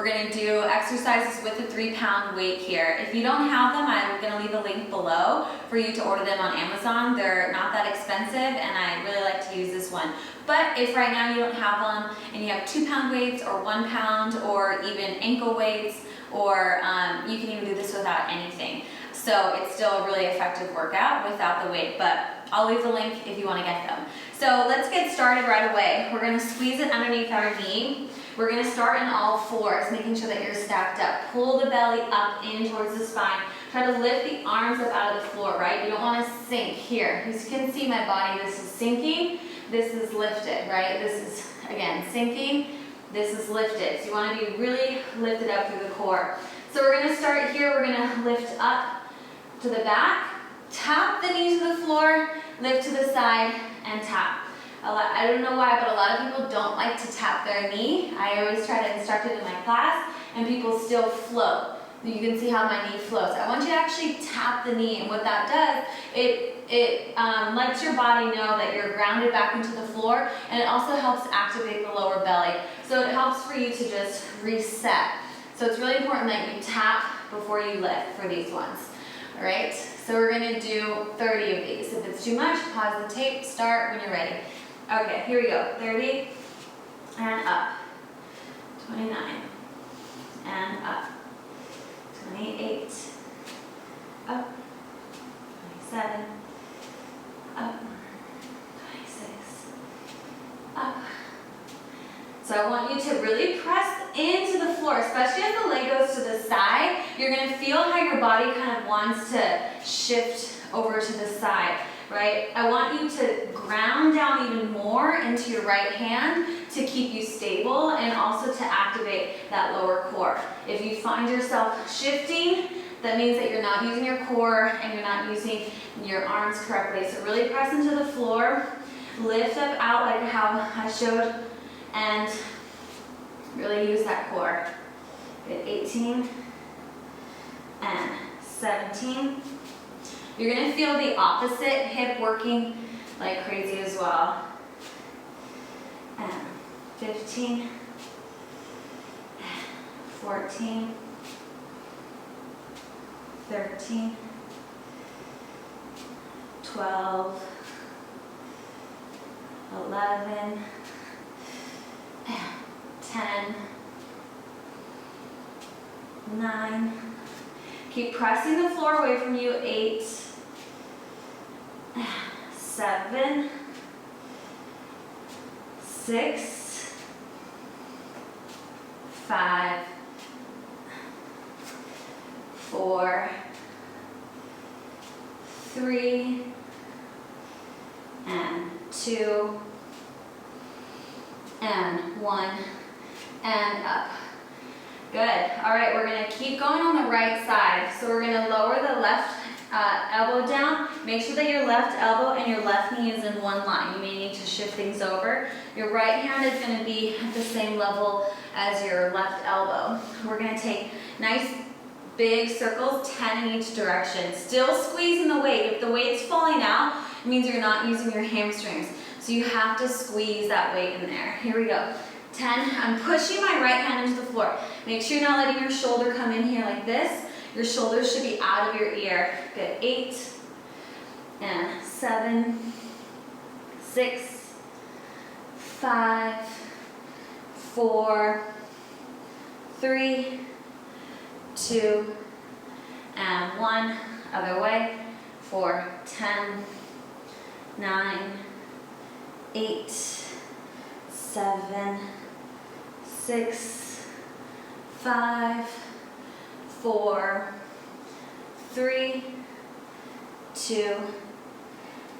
We're gonna do exercises with a 3-pound weight here. If you don't have them, I'm gonna leave a link below for you to order them on Amazon. They're not that expensive and I really like to use this one. But if right now you don't have them and you have 2-pound weights or 1 pound or even ankle weights, or you can even do this without anything. So it's still a really effective workout without the weight, but I'll leave the link if you wanna get them. So let's get started right away. We're gonna squeeze it underneath our knee. We're gonna start in all fours, making sure that you're stacked up. Pull the belly up in towards the spine. Try to lift the arms up out of the floor, right? You don't wanna sink here. As you can see my body, this is sinking, this is lifted, right? This is, again, sinking, this is lifted. So you wanna be really lifted up through the core. So we're gonna start here, we're gonna lift up to the back, tap the knees to the floor, lift to the side, and tap. I don't know why, but a lot of people don't like to tap their knee. I always try to instruct it in my class, and people still float. You can see how my knee floats. I want you to actually tap the knee, and what that does, it lets your body know that you're grounded back into the floor, and it also helps activate the lower belly. So it helps for you to just reset. So it's really important that you tap before you lift for these ones. All right, so we're gonna do 30 of these. If it's too much, pause the tape, start when you're ready. Okay, here we go. 30 and up. 29 and up. 28 up. 27 up. 26 up. So I want you to really press into the floor, especially as the leg goes to the side. You're going to feel how your body kind of wants to shift over to the side, right? I want you to ground down even more into your right hand to keep you stable and also to activate that lower core. If you find yourself shifting, that means that you're not using your core and you're not using your arms correctly. So really press into the floor, lift up out like how I showed, and really use that core. Good, 18 and 17. You're gonna feel the opposite hip working like crazy as well. And 15, 14, 13, 12, 11, 10, 9, keep pressing the floor away from you, 8, 7, 6, 5, 4, 3, and 2, and 1, and up. Good. All right, we're going to keep going on the right side. So we're going to lower the left elbow down. Make sure that your left elbow and your left knee is in one line. You may need to shift things over. Your right hand is going to be at the same level as your left elbow. We're going to take nice big circles, 10 in each direction. Still squeezing the weight. If the weight's falling out, it means you're not using your hamstrings. So you have to squeeze that weight in there. Here we go. 10, I'm pushing my right hand into the floor. Make sure you're not letting your shoulder come in here like this. Your shoulders should be out of your ear. Good, 8, and 7, 6, 5, 4, 3, 2, and 1. Other way. 4, 10, 9, 8, 7, 6, 5, 4, 3, 2,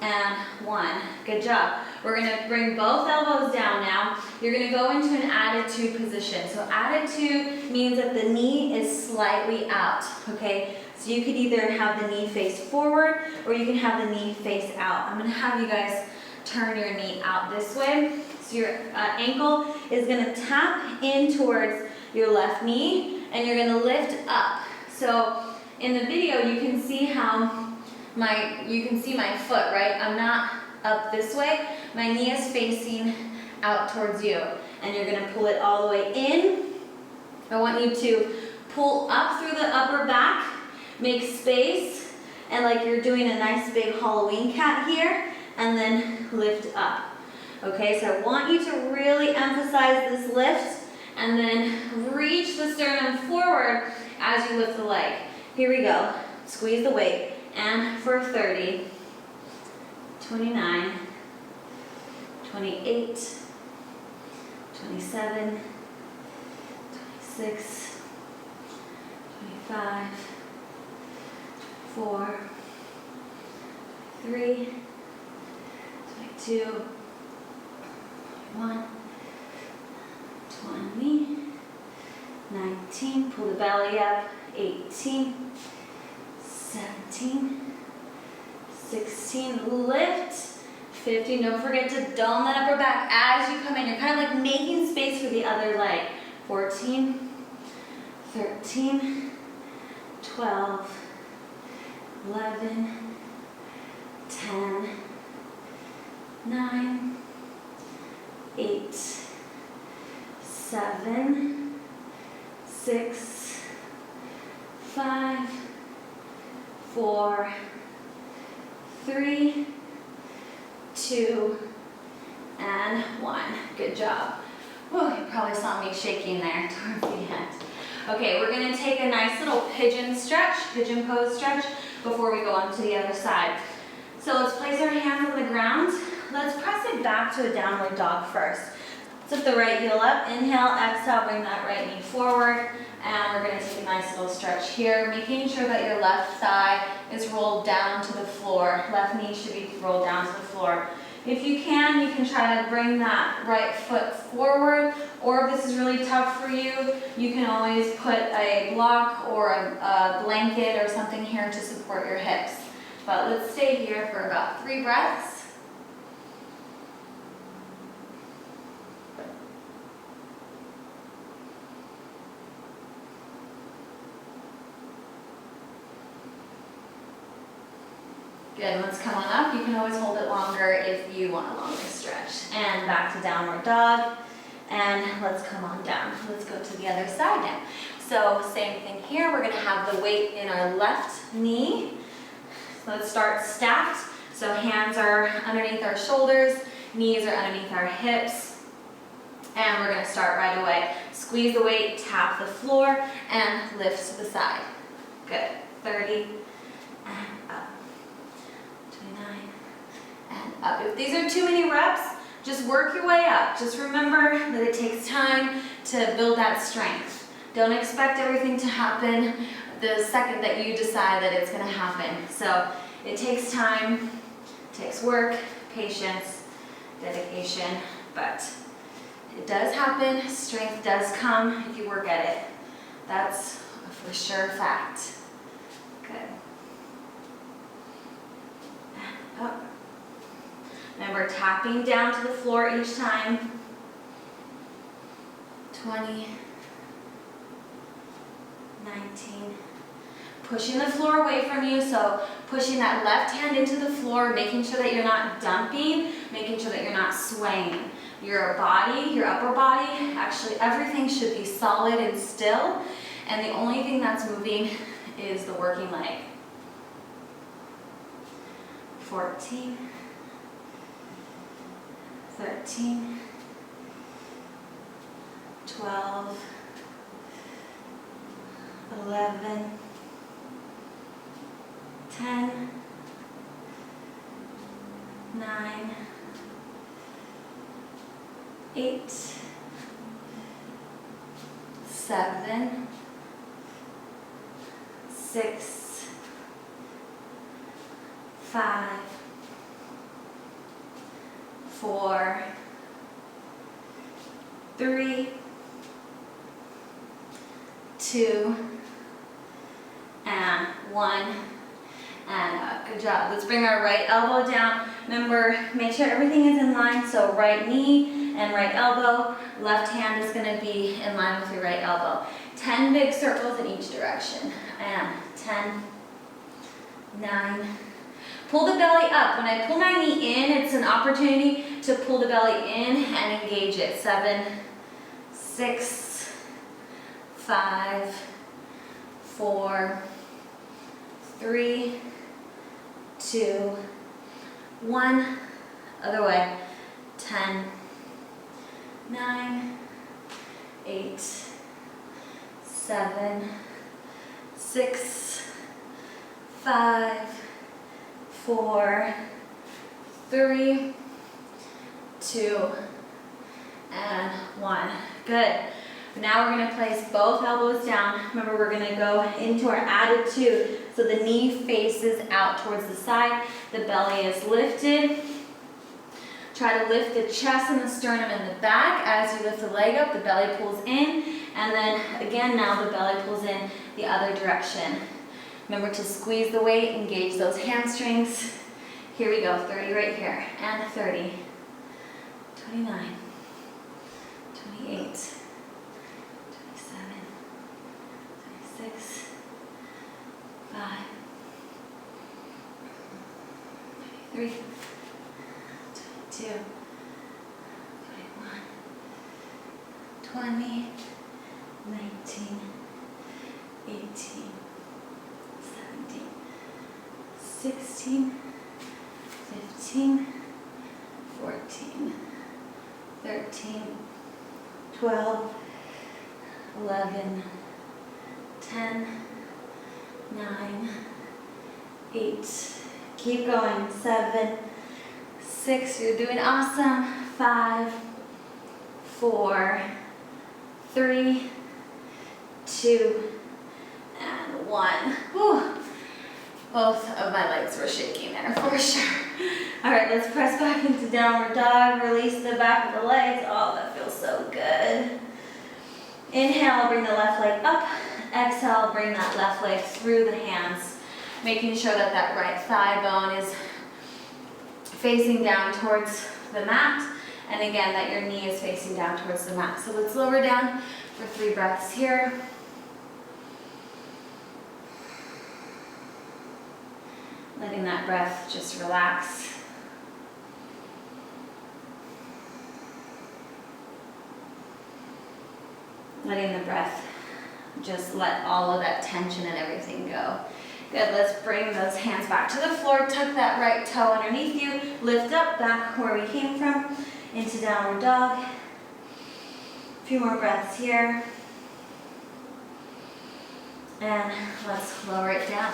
and 1. Good job. We're going to bring both elbows down now. You're going to go into an attitude position. So attitude means that the knee is slightly out, okay? So you could either have the knee face forward or you can have the knee face out. I'm going to have you guys turn your knee out this way. So your ankle is going to tap in towards your left knee and you're going to lift up. So in the video you can see how you can see my foot, right? I'm not up this way. My knee is facing out towards you. And you're going to pull it all the way in I want you to pull up through the upper back, make space, and like you're doing a nice big Halloween cat here, and then lift up. Okay, so I want you to really emphasize this lift, and then reach the sternum forward as you lift the leg. Here we go. Squeeze the weight. And for 30, 29, 28, 27, 26, 25, 24, 23, 22, 21, 20, 19, pull the belly up, 18, 17, 16, lift, 15, don't forget to dome that upper back as you come in. You're kind of like making space for the other leg. 14, 13, 12, 11, 10, 9, 8, 7, 6, 5, 4, 3, 2, and 1. Good job. Whew, you probably saw me shaking there towards the end. Okay, we're going to take a nice little pigeon stretch, pigeon pose stretch, before we go on to the other side. So let's place our hands on the ground. Let's press it back to a downward dog first. Lift the right heel up, inhale, exhale, bring that right knee forward, and we're going to take a nice little stretch here, making sure that your left thigh is rolled down to the floor. Left knee should be rolled down to the floor. If you can try to bring that right foot forward, or if this is really tough for you, you can always put a block or a blanket or something here to support your hips. But let's stay here for about 3 breaths. Good, let's come on up. You can always hold it longer if you want a longer stretch. And back to downward dog. And let's come on down. Let's go to the other side now. So same thing here. We're gonna have the weight in our left knee. Let's start stacked. So hands are underneath our shoulders, knees are underneath our hips. And we're gonna start right away. Squeeze the weight, tap the floor, and lift to the side. Good, 30, and up. 29, and up. If these are too many reps, just work your way up. Just remember that it takes time to build that strength. Don't expect everything to happen the second that you decide that it's going to happen. So it takes time, it takes work, patience, dedication, but it does happen. Strength does come if you work at it. That's a for sure fact. Good. Up. Remember, tapping down to the floor each time. 20, 19. Pushing the floor away from you, so pushing that left hand into the floor, making sure that you're not dumping, making sure that you're not swaying. Your body, your upper body, actually everything should be solid and still, and the only thing that's moving is the working leg. 14, 13, 12, 11, 10, 9, 8, 7, 6, 5, 4, 3, 2, and 1, and up. Good job. Let's bring our right elbow down. Remember, make sure everything is in line, so right knee and right elbow. Left hand is going to be in line with your right elbow. 10 big circles in each direction. And 10, 9, pull the belly up. When I pull my knee in, it's an opportunity to pull the belly in and engage it. 7, 6, 5, 4, 3, 2, 1. Other way. 10, 9, 8, 7, 6, 5, 4, 3, 2, and 1. Good. Now we're going to place both elbows down. Remember, we're going to go into our added 2. So the knee faces out towards the side. The belly is lifted. Try to lift the chest and the sternum in the back. As you lift the leg up, the belly pulls in. And then again, now the belly pulls in the other direction. Remember to squeeze the weight, engage those hamstrings. Here we go, 30 right here. And 30, 29, 28, 27, 26, 5, 33, 22, 21, 20, 19, 18, 17, 16, 15, 14, 13, 12, 11, 10, 9, 8, keep going, 7, 6, you're doing awesome, 5, 4, 3, 2, and 1. Whew. Both of my legs were shaking there for sure. All right, let's press back into downward dog. Release the back of the legs. Oh, that feels so good. Inhale, bring the left leg up. Exhale, bring that left leg through the hands, making sure that that right thigh bone is facing down towards the mat. And again, that your knee is facing down towards the mat. So let's lower down for 3 breaths here. Letting that breath just relax. Letting the breath just let all of that tension and everything go. Good, let's bring those hands back to the floor. Tuck that right toe underneath you. Lift up, back where we came from, into downward dog. A few more breaths here. And let's lower it down.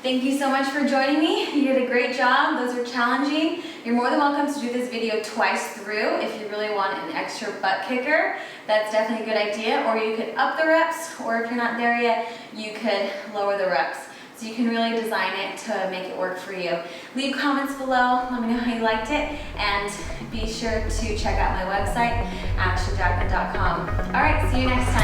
Thank you so much for joining me. You did a great job. Those are challenging. You're more than welcome to do this video twice through if you really want an extra butt kicker. That's definitely a good idea. Or you could up the reps, or if you're not there yet, you could lower the reps. So you can really design it to make it work for you. Leave comments below. Let me know how you liked it. And be sure to check out my website, actionjackman.com. All right, see you next time.